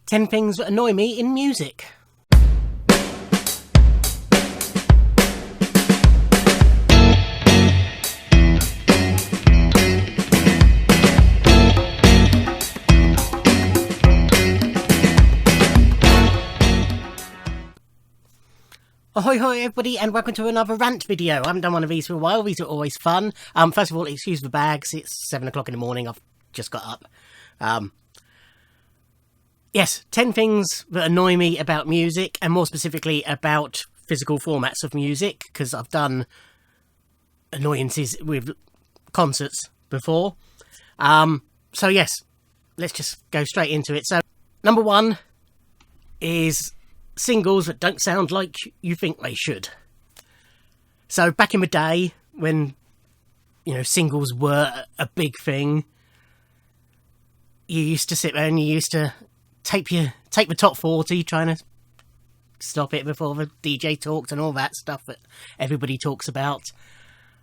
10 things that annoy me in music. Ahoy hoy everybody, and welcome to another rant video. I haven't done one of these for a while. These are always fun. First of all, excuse the bags. It's 7 o'clock in the morning. I've just got up. Yes, 10 things that annoy me about music, and more specifically about physical formats of music, because I've done annoyances with concerts before. So yes, let's just go straight into it. So, number one is singles that don't sound like you think they should. So back in the day when, singles were a big thing, you used to sit there and you used to tape the top 40, trying to stop it before the DJ talked and all that stuff that everybody talks about.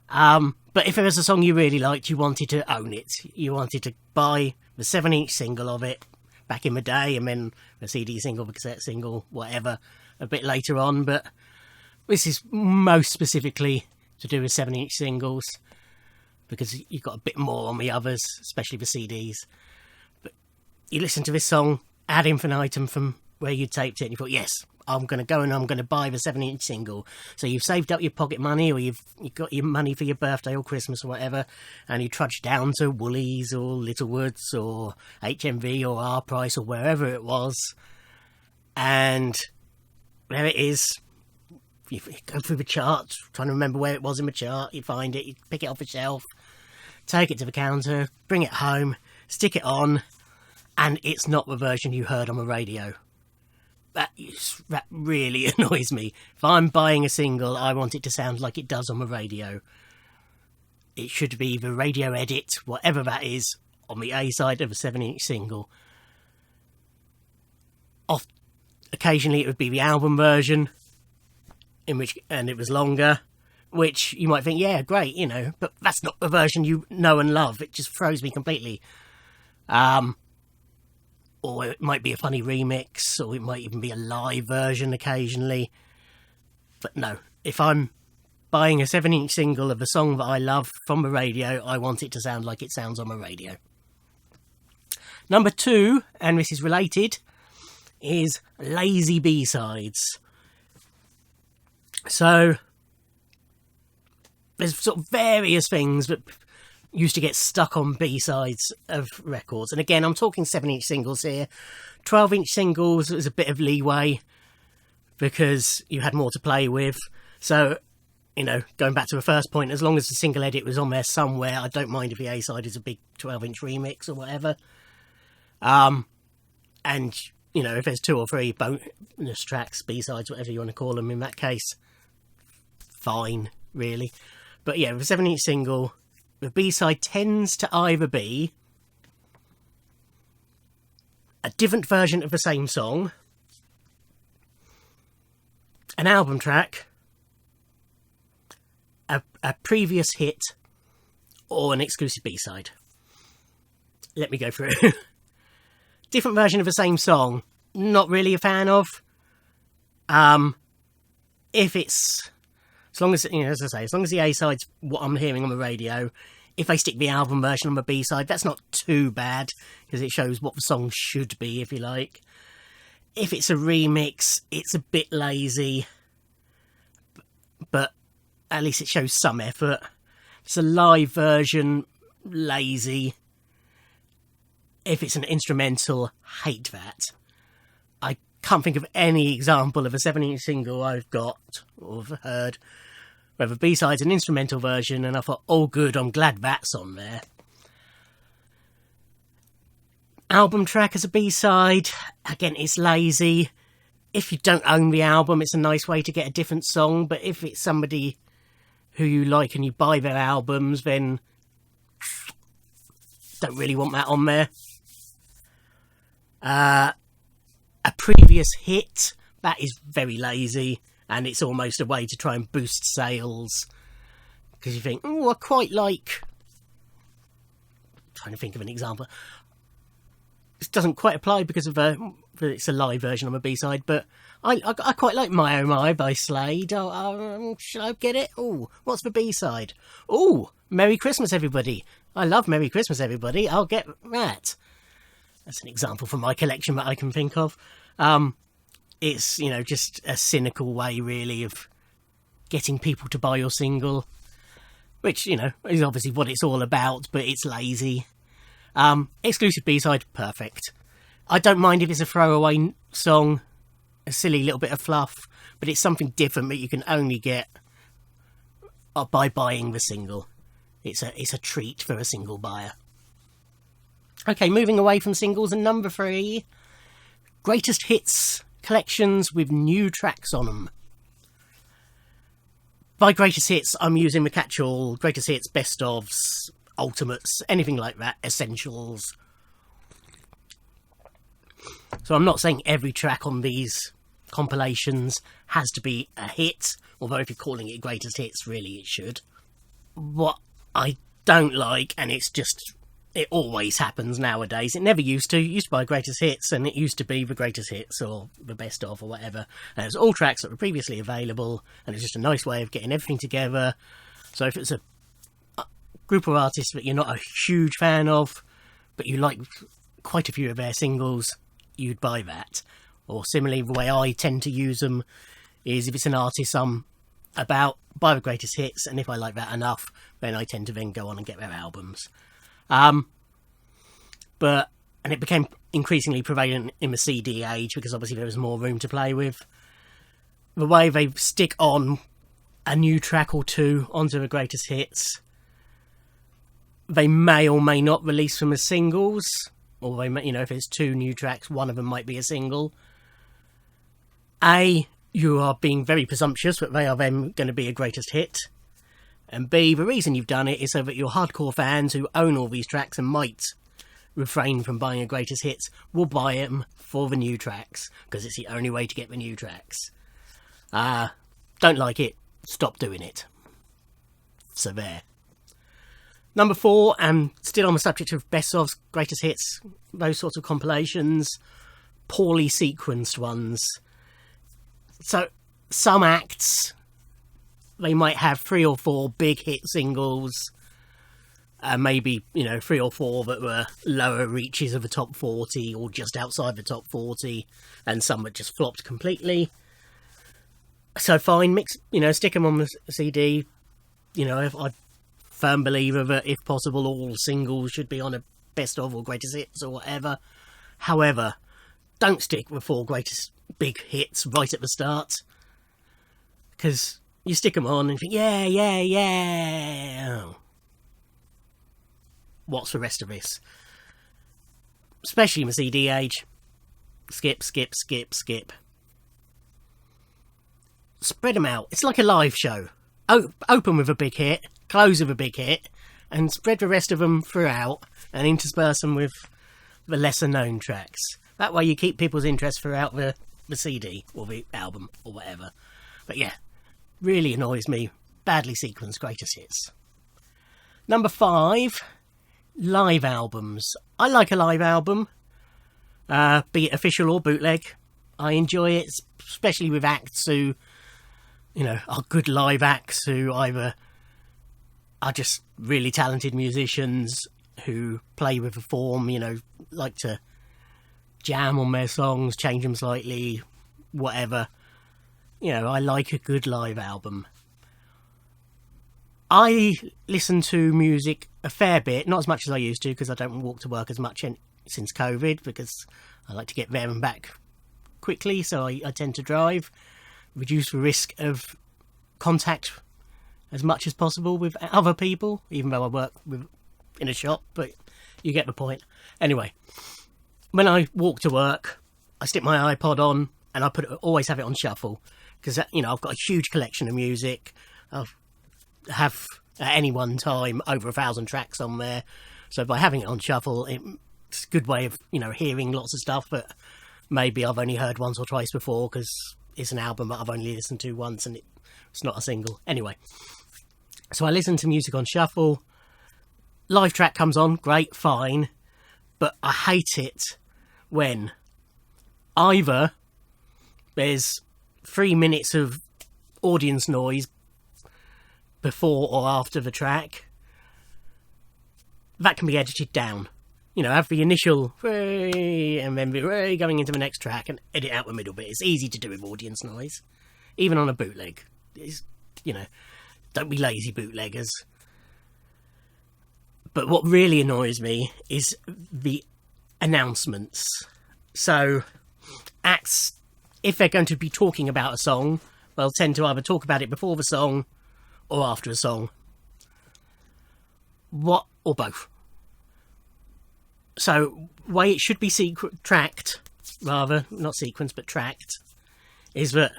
But if there was a song you really liked, you wanted to own it. You wanted to buy the 7-inch single of it back in the day, and then the CD single, the cassette single, whatever, a bit later on. But this is most specifically to do with 7-inch singles, because you've got a bit more on the others, especially the CDs. But you listen to this song ad infinitum from where you taped it, and you thought, yes, I'm going to go and I'm going to buy the 7-inch single. So you've saved up your pocket money, or you've got your money for your birthday or Christmas or whatever, and you trudge down to Woolies or Littlewoods or HMV or R Price or wherever it was, and there it is. You go through the chart, trying to remember where it was in the chart. You find it, you pick it off the shelf, take it to the counter, bring it home, stick it on, and it's not the version you heard on the radio. That really annoys me. If I'm buying a single, I want it to sound like it does on the radio. It should be the radio edit, whatever that is, on the A side of a 7-inch single. Occasionally it would be the album version, and it was longer, which you might think, yeah, great, but that's not the version you know and love. It just throws me completely. Or it might be a funny remix, or it might even be a live version occasionally. But no, if I'm buying a 7-inch single of a song that I love from the radio, I want it to sound like it sounds on the radio. Number 2, and this is related, is lazy B-sides. So there's sort of various things that used to get stuck on B-sides of records. And again, I'm talking 7-inch singles here. 12-inch singles was a bit of leeway because you had more to play with. So, going back to the first point, as long as the single edit was on there somewhere, I don't mind if the A-side is a big 12-inch remix or whatever. And, if there's 2 or 3 bonus tracks, B-sides, whatever you want to call them in that case, fine, really. But yeah, with a 7-inch single, the B-side tends to either be a different version of the same song, an album track, a previous hit, or an exclusive B-side. Let me go through. Different version of the same song, not really a fan of. If it's, as long as, as I say, as long as the A-side's what I'm hearing on the radio, if they stick the album version on the B-side, that's not too bad, because it shows what the song should be, if you like. If it's a remix, it's a bit lazy, but at least it shows some effort. If it's a live version, lazy. If it's an instrumental, hate that. I can't think of any example of a 7-inch single I've got or heard where the B-side's an instrumental version and I thought, oh good, I'm glad that's on there. Album track as a B-side, again, it's lazy. If you don't own the album, it's a nice way to get a different song, but if it's somebody who you like and you buy their albums, then don't really want that on there. A previous hit, that is very lazy, and it's almost a way to try and boost sales, because you think, oh, I quite like, I'm trying to think of an example. This doesn't quite apply because of it's a live version of a B-side, but I quite like My Oh My by Slade. Should I get it? Oh, what's the B-side? Oh, Merry Christmas Everybody. I love Merry Christmas Everybody. I'll get that. That's an example from my collection that I can think of. It's, just a cynical way, really, of getting people to buy your single, which, is obviously what it's all about, but it's lazy. Exclusive B-side, perfect. I don't mind if it's a throwaway song, a silly little bit of fluff, but it's something different that you can only get by buying the single. It's a treat for a single buyer. Okay, moving away from singles, and number 3, greatest hits collections with new tracks on them. By greatest hits, I'm using the catch-all, greatest hits, best ofs, ultimates, anything like that, essentials. So I'm not saying every track on these compilations has to be a hit, although if you're calling it greatest hits, really it should. What I don't like, and it always happens nowadays, it never used to. It used to be greatest hits, and it used to be the greatest hits or the best of or whatever. And it's all tracks that were previously available, and it's just a nice way of getting everything together. So if it's a group of artists that you're not a huge fan of, but you like quite a few of their singles, you'd buy that. Or similarly, the way I tend to use them is if it's an artist I'm about, buy the greatest hits, and if I like that enough, then I tend to then go on and get their albums. And it became increasingly prevalent in the CD age because obviously there was more room to play with. The way they stick on a new track or two onto the greatest hits, they may or may not release them as singles, or they may, if there's 2 new tracks, one of them might be a single. A, you are being very presumptuous that they are then going to be a greatest hit. And B, the reason you've done it is so that your hardcore fans who own all these tracks and might refrain from buying a greatest hits will buy them for the new tracks, because it's the only way to get the new tracks. Don't like it, stop doing it. So there. Number 4, and still on the subject of best ofs, greatest hits, those sorts of compilations, poorly sequenced ones. So some acts, they might have 3 or 4 big hit singles, maybe 3 or 4 that were lower reaches of the top 40 or just outside the top 40, and some that just flopped completely. So fine, mix, stick them on the CD. If I'm a firm believer that if possible all singles should be on a best of or greatest hits or whatever. However, don't stick with 4 greatest big hits right at the start, because you stick them on and think, yeah. Oh. What's the rest of this? Especially in the CD age. Skip. Spread them out. It's like a live show. Open with a big hit, close with a big hit, and spread the rest of them throughout and intersperse them with the lesser known tracks. That way you keep people's interest throughout the CD or the album or whatever. But yeah, really annoys me. Badly sequenced greatest hits. Number 5, live albums. I like a live album, be it official or bootleg. I enjoy it, especially with acts who, are good live acts who either are just really talented musicians who play with the form, like to jam on their songs, change them slightly, whatever. I like a good live album. I listen to music a fair bit, not as much as I used to, because I don't walk to work as much since COVID, because I like to get there and back quickly, so I tend to drive, reduce the risk of contact as much as possible with other people, even though I work in a shop, but you get the point. Anyway, when I walk to work, I stick my iPod on, and I always have it on shuffle, because I've got a huge collection of music. I have at any one time over 1,000 tracks on there, so by having it on shuffle, it's a good way of hearing lots of stuff that maybe I've only heard once or twice before, because it's an album that I've only listened to once and it's not a single. Anyway, so I listen to music on shuffle. Live track comes on, great, fine, but I hate it when Either there's 3 minutes of audience noise before or after the track. That can be edited down. You know, have the initial "Hooray," and then the "Hooray" going into the next track, and edit out the middle bit. It's easy to do with audience noise, even on a bootleg. It's, you know, don't be lazy, bootleggers. But what really annoys me is the announcements. So, acts, if they're going to be talking about a song, they'll tend to either talk about it before the song or after a song. Or both. So, way it should be tracked, rather, not sequenced, but tracked, is that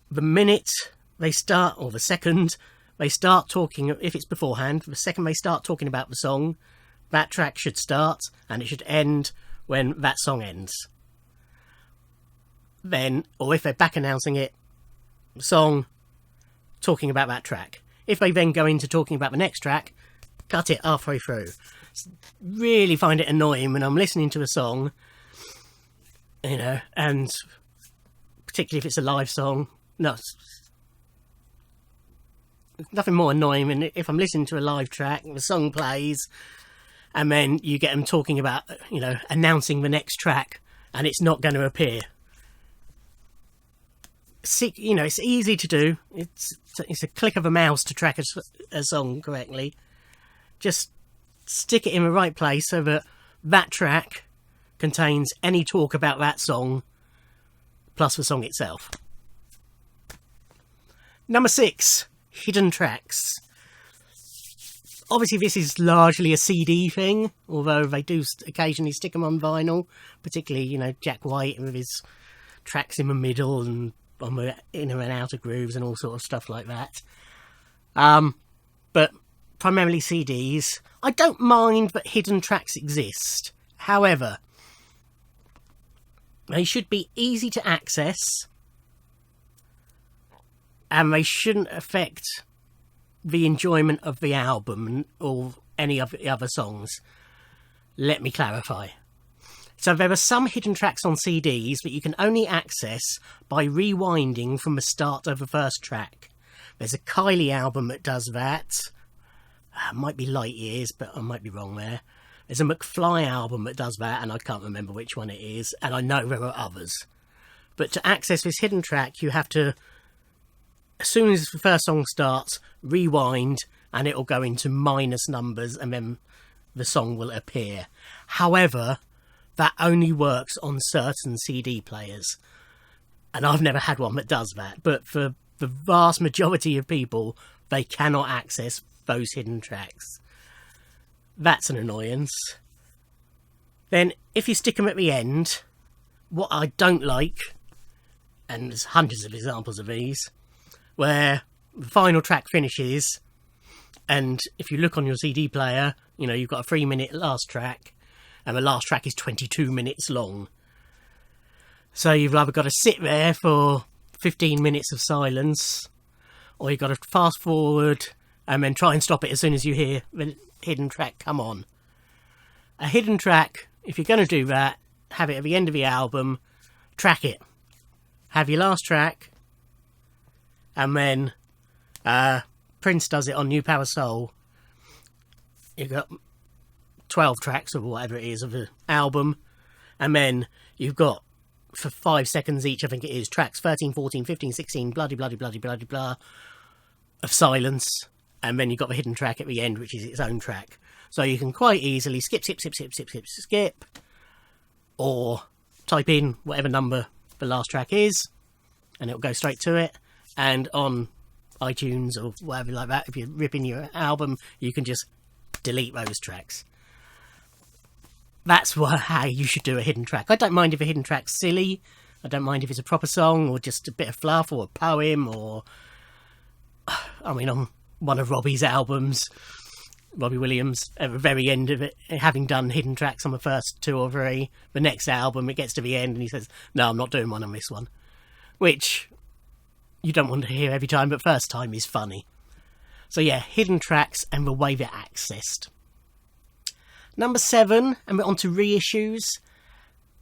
the minute they start, or the second they start talking, if it's beforehand, the second they start talking about the song, that track should start, and it should end when that song ends. Then, or if they're back announcing it, song, talking about that track. If they then go into talking about the next track, cut it halfway through. Really find it annoying when I'm listening to a song, you know, and particularly if it's a live song. No, nothing more annoying than if I'm listening to a live track, the song plays, and then you get them talking about, you know, announcing the next track, and it's not going to appear. You know, it's easy to do. It's a click of a mouse to track a song correctly. Just stick it in the right place so that that track contains any talk about that song plus the song itself. Number 6, hidden tracks. Obviously this is largely a CD thing, although they do occasionally stick them on vinyl, particularly, you know, Jack White with his tracks in the middle and on the inner and outer grooves and all sort of stuff like that. But primarily CDs. I don't mind that hidden tracks exist. However, they should be easy to access, and they shouldn't affect the enjoyment of the album or any of the other songs. Let me clarify. So there are some hidden tracks on CDs that you can only access by rewinding from the start of the first track. There's a Kylie album that does that. Might be Light Years, but I might be wrong there. There's a McFly album that does that, and I can't remember which one it is, and I know there are others. But to access this hidden track, you have to, as soon as the first song starts, rewind, and it'll go into minus numbers, and then the song will appear. However, that only works on certain CD players, and I've never had one that does that. But for the vast majority of people, they cannot access those hidden tracks. That's an annoyance. Then, if you stick them at the end, what I don't like, and there's hundreds of examples of these, where the final track finishes, and if you look on your CD player, you know, you've got a 3-minute last track, and the last track is 22 minutes long. So you've either got to sit there for 15 minutes of silence, or you've got to fast forward and then try and stop it as soon as you hear the hidden track come on. A hidden track, if you're going to do that, have it at the end of the album, track it. Have your last track, and then Prince does it on New Power Soul. You've got 12 tracks or whatever it is of the album, and then you've got, for 5 seconds each, I think it is, tracks 13, 14, 15, 16, bloody, bloody, bloody, bloody, blah, of silence, and then you've got the hidden track at the end, which is its own track. So you can quite easily skip, or type in whatever number the last track is, and it'll go straight to it. And on iTunes or whatever like that, if you're ripping your album, you can just delete those tracks. That's how you should do a hidden track. I don't mind if a hidden track's silly. I don't mind if it's a proper song or just a bit of fluff or a poem, or, I mean, on one of Robbie's albums, Robbie Williams, at the very end of it, having done hidden tracks on the first 2 or 3, the next album, it gets to the end and he says, no, I'm not doing one on this one. Which you don't want to hear every time, but first time is funny. So yeah, hidden tracks and the way they're accessed. Number 7, and we're on to reissues.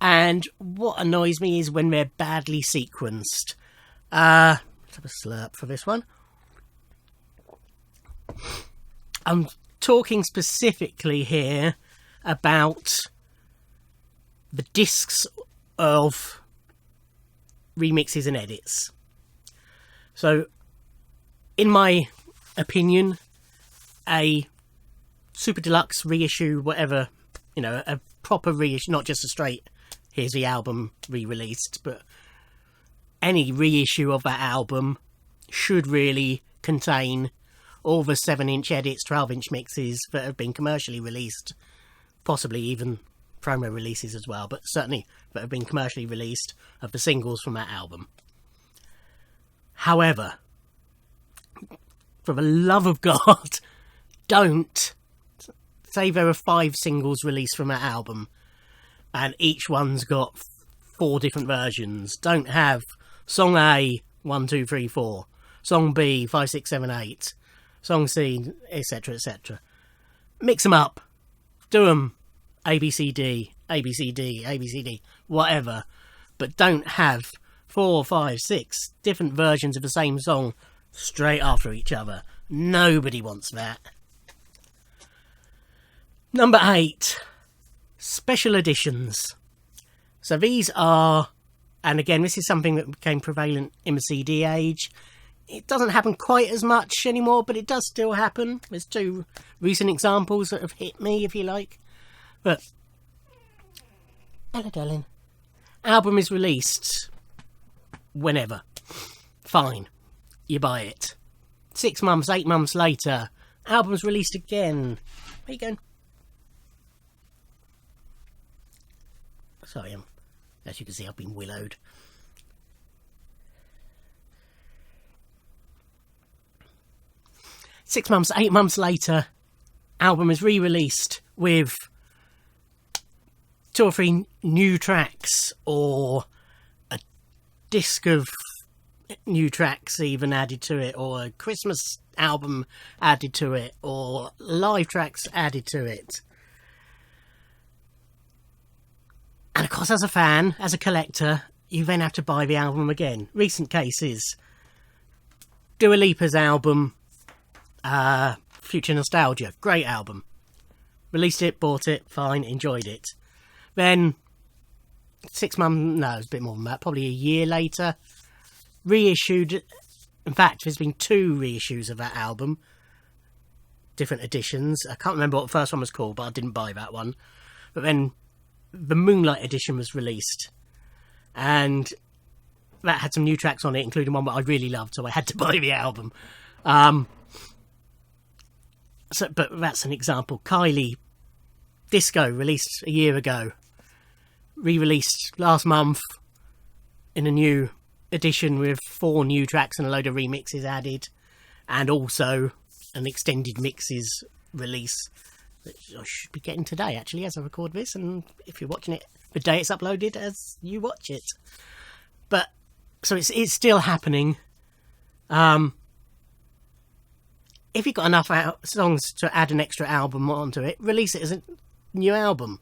And what annoys me is when they're badly sequenced. Let's have a slurp for this one. I'm talking specifically here about the discs of remixes and edits. So, in my opinion, a super deluxe reissue, whatever, a proper reissue, not just a straight, here's the album re-released, but any reissue of that album should really contain all the 7-inch edits, 12-inch mixes that have been commercially released, possibly even promo releases as well, but certainly that have been commercially released of the singles from that album. However, for the love of God, don't say there are 5 singles released from that album and each one's got 4 different versions. Don't have song A 1, 2, 3, 4, song B 5, 6, 7, 8, song C, etc, etc. Mix them up, do them A B C D, A B C D, A B C D, whatever, but don't have 4, 5, 6 different versions of the same song straight after each other. Nobody wants that. Number 8, special editions. So these are, and again, this is something that became prevalent in the CD age. It doesn't happen quite as much anymore, but it does still happen. There's 2 recent examples that have hit me, if you like. But, hello darling. Album is released whenever. Fine. You buy it. 6 months, 8 months later, album's released again. Where you going? Sorry, as you can see, I've been willowed. Six months, 8 months later, album is re-released with 2 or 3 new tracks, or a disc of new tracks even added to it, or a Christmas album added to it, or live tracks added to it. And of course, as a fan, as a collector, you then have to buy the album again. Recent cases, Dua Lipa's album, Future Nostalgia, great album. Released it, bought it, fine, enjoyed it. Then 6 months, no, it's a bit more than that, probably a year later, reissued. In fact, there's been 2 reissues of that album, different editions. I can't remember what the first one was called, but I didn't buy that one. But then the Moonlight edition was released, and that had some new tracks on it, including one that I really loved, so I had to buy the album. But that's an example. Kylie Disco, released a year ago, re-released last month in a new edition with 4 new tracks and a load of remixes added, and also an extended mixes release that I should be getting today, actually, as I record this, and if you're watching it the day it's uploaded, as you watch it. But so it's still happening. If you've got enough songs to add an extra album onto it, release it as a new album.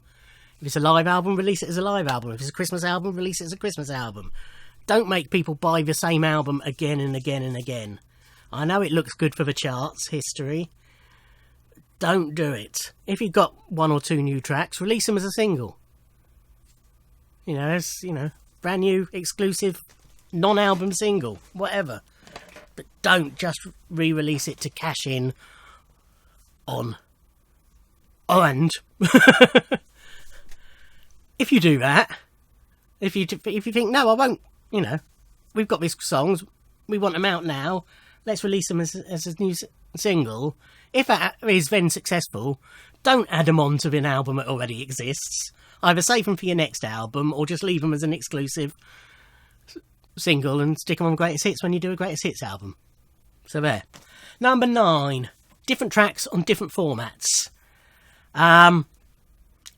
If it's a live album, release it as a live album. If it's a Christmas album, release it as a Christmas album. Don't make people buy the same album again and again and again. I know it looks good for the charts history. Don't do it. If you've got 1 or 2 new tracks, release them as a single. Brand new, exclusive, non-album single, whatever. But don't just re-release it to cash in on. Oh, and if you do that, if you think, no, I won't, we've got these songs, we want them out now, let's release them as a new single. If that is then successful, don't add them on to an album that already exists. Either save them for your next album, or just leave them as an exclusive single and stick them on Greatest Hits when you do a Greatest Hits album. So there. Number 9. Different tracks on different formats.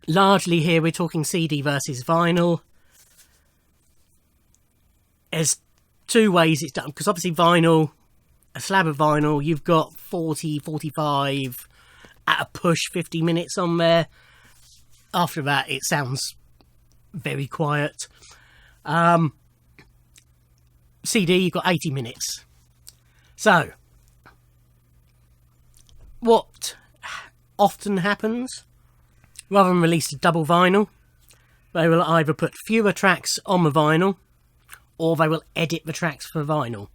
Largely here we're talking CD versus vinyl. There's 2 ways it's done, because obviously vinyl, a slab of vinyl, you've got 40, 45, at a push 50 minutes on there. After that it sounds very quiet. CD, you've got 80 minutes. So, what often happens, rather than release a double vinyl, they will either put fewer tracks on the vinyl, or they will edit the tracks for vinyl.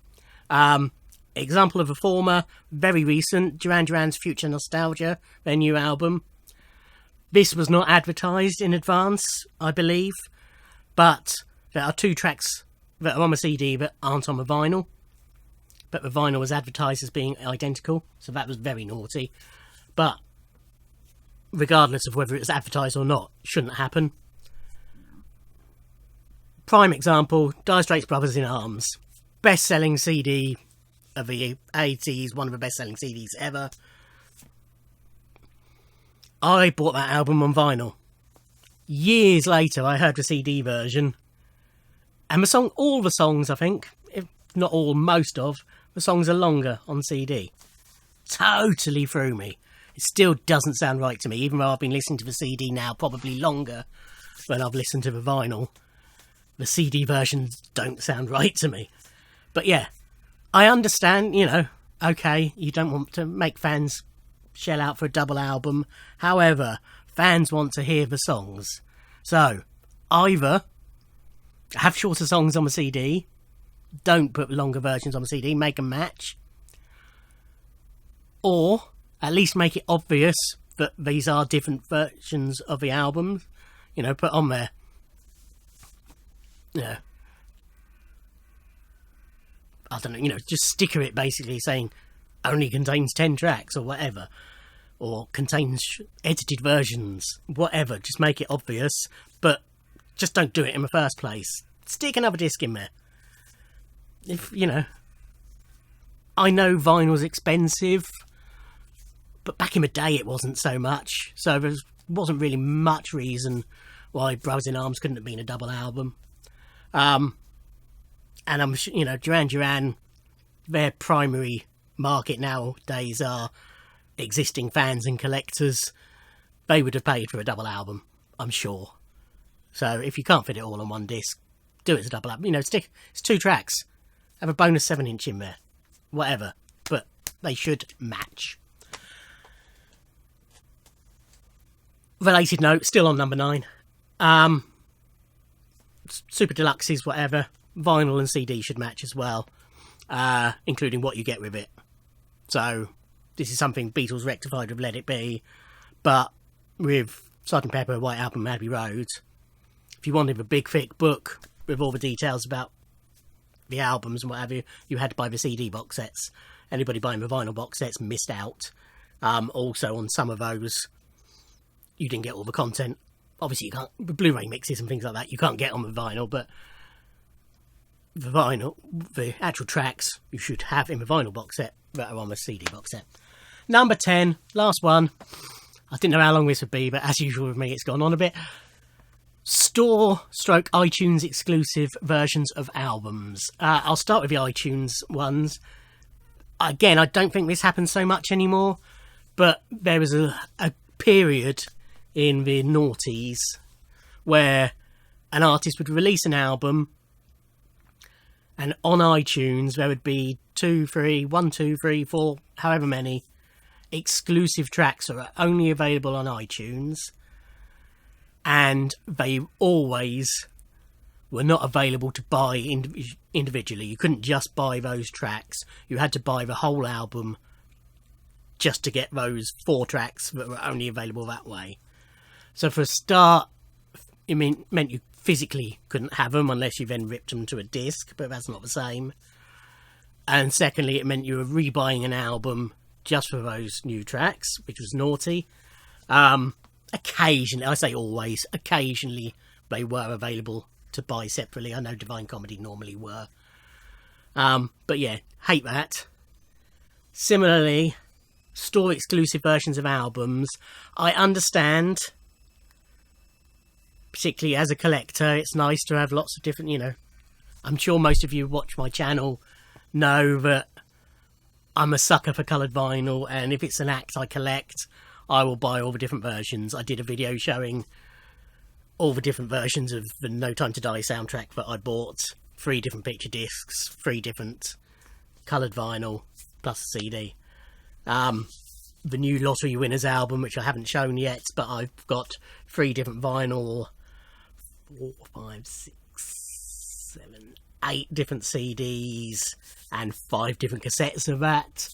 Example of the former, very recent, Duran Duran's Future Nostalgia, their new album. This was not advertised in advance, I believe, but there are 2 tracks that are on the CD that aren't on the vinyl. But the vinyl was advertised as being identical, so that was very naughty. But regardless of whether it's advertised or not, shouldn't happen. Prime example, Dire Straits' Brothers in Arms. Best-selling CD of the 80s, one of the best-selling CDs ever. I bought that album on vinyl. Years later, I heard the CD version. And all the songs, I think, if not all, most of, the songs are longer on CD. Totally threw me. It still doesn't sound right to me, even though I've been listening to the CD now probably longer than I've listened to the vinyl. The CD versions don't sound right to me. But yeah, I understand, okay, you don't want to make fans shell out for a double album. However, fans want to hear the songs. So, either have shorter songs on the CD, don't put longer versions on the CD, make them match, or at least make it obvious that these are different versions of the album. Put on there, I don't know, just sticker it basically saying only contains 10 tracks or whatever, or contains edited versions, whatever. Just make it obvious, but just don't do it in the first place. Stick another disc in there. I know vinyl's expensive, but back in the day it wasn't so much, so there wasn't really much reason why Brothers in Arms couldn't have been a double album. And I'm Duran Duran, their primary market nowadays are existing fans and collectors. They would have paid for a double album, I'm sure. So if you can't fit it all on one disc, do it as a double album. It's 2 tracks. Have a bonus 7-inch in there. Whatever. But they should match. Related note, still on number 9. Super Deluxes, whatever. Vinyl and CD should match as well. Including what you get with it. So, this is something Beatles rectified with Let It Be. But with Sgt. Pepper, White Album, Abbey Road, if you wanted a big thick book with all the details about the albums and what have you, you had to buy the CD box sets. Anybody buying the vinyl box sets missed out. Also, on some of those, you didn't get all the content. Obviously, you can't, the Blu-ray mixes and things like that, you can't get on the vinyl, but the vinyl, the actual tracks, you should have in the vinyl box set that are on the CD box set. Number 10, last one. I didn't know how long this would be, but as usual with me, it's gone on a bit. Store/iTunes exclusive versions of albums. I'll start with the iTunes ones. Again, I don't think this happens so much anymore, but there was a period in the noughties where an artist would release an album, and on iTunes there would be 1, 2, 3, 4, however many exclusive tracks that are only available on iTunes, and they always were not available to buy individually. You couldn't just buy those tracks. You had to buy the whole album just to get those 4 tracks that were only available that way. So for a start, it meant you physically couldn't have them unless you then ripped them to a disc, but that's not the same. And secondly, it meant you were rebuying an album just for those new tracks, which was naughty. Occasionally, I say always, occasionally they were available to buy separately. I know Divine Comedy normally were. But yeah, hate that. Similarly, store exclusive versions of albums. I understand, particularly as a collector, it's nice to have lots of different, I'm sure most of you who watch my channel know that I'm a sucker for coloured vinyl, and if it's an act I collect, I will buy all the different versions. I did a video showing all the different versions of the No Time to Die soundtrack that I bought, 3 different picture discs, 3 different coloured vinyl, plus a CD. The new Lottery Winners album, which I haven't shown yet, but I've got 3 different vinyl, 4, 5, 6, 7, 8 different CDs, and 5 different cassettes of that.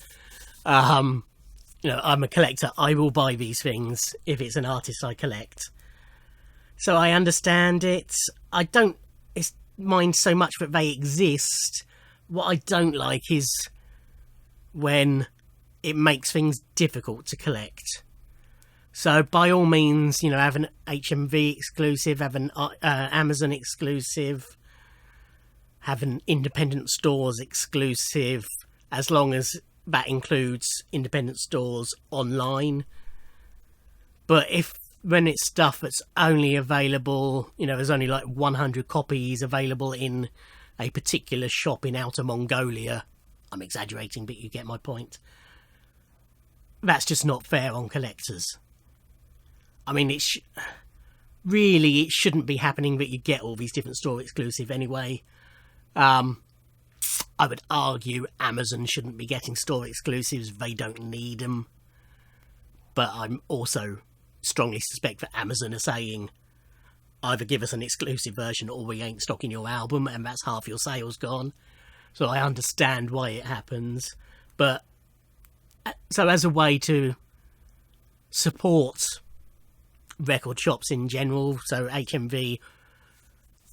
You know, I'm a collector. I will buy these things if it's an artist I collect. So I understand it. I don't mind so much that they exist. What I don't like is when it makes things difficult to collect. So by all means, you know, have an HMV exclusive, have an Amazon exclusive, have an independent stores exclusive, as long as that includes independent stores online. But when it's stuff that's only available, you know, there's only like 100 copies available in a particular shop in Outer Mongolia, I'm exaggerating, but you get my point. That's just not fair on collectors. I mean, it shouldn't be happening that you get all these different store exclusive anyway. I would argue Amazon shouldn't be getting store exclusives. They don't need them. But I'm also strongly suspect that Amazon are saying, either give us an exclusive version or we ain't stocking your album, and that's half your sales gone. So I understand why it happens. But so as a way to support record shops in general, so HMV,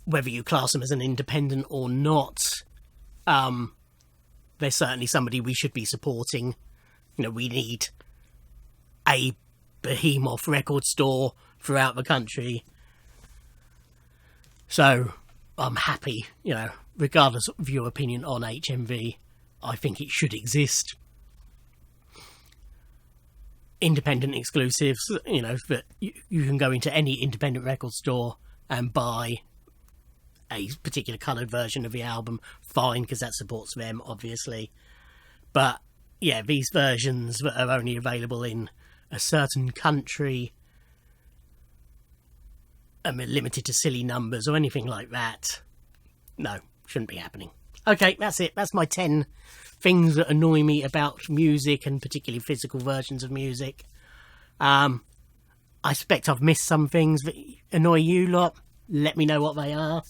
whether you class them as an independent or not, they're certainly somebody we should be supporting. You know, we need a behemoth record store throughout the country. So I'm happy, you know, regardless of your opinion on HMV, I think it should exist. Independent exclusives, you know, that you can go into any independent record store and buy a particular coloured version of the album, fine, because that supports them, obviously. But yeah, these versions that are only available in a certain country and are limited to silly numbers or anything like that, no, shouldn't be happening. Okay, that's it. That's my 10 things that annoy me about music, and particularly physical versions of music. I suspect I've missed some things that annoy you lot. Let me know what they are.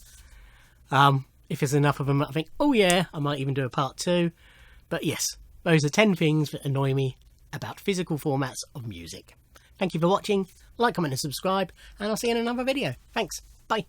If there's enough of them, I think, oh yeah, I might even do a part 2. But yes, those are 10 things that annoy me about physical formats of music. Thank you for watching. Like, comment and subscribe, and I'll see you in another video. Thanks. Bye.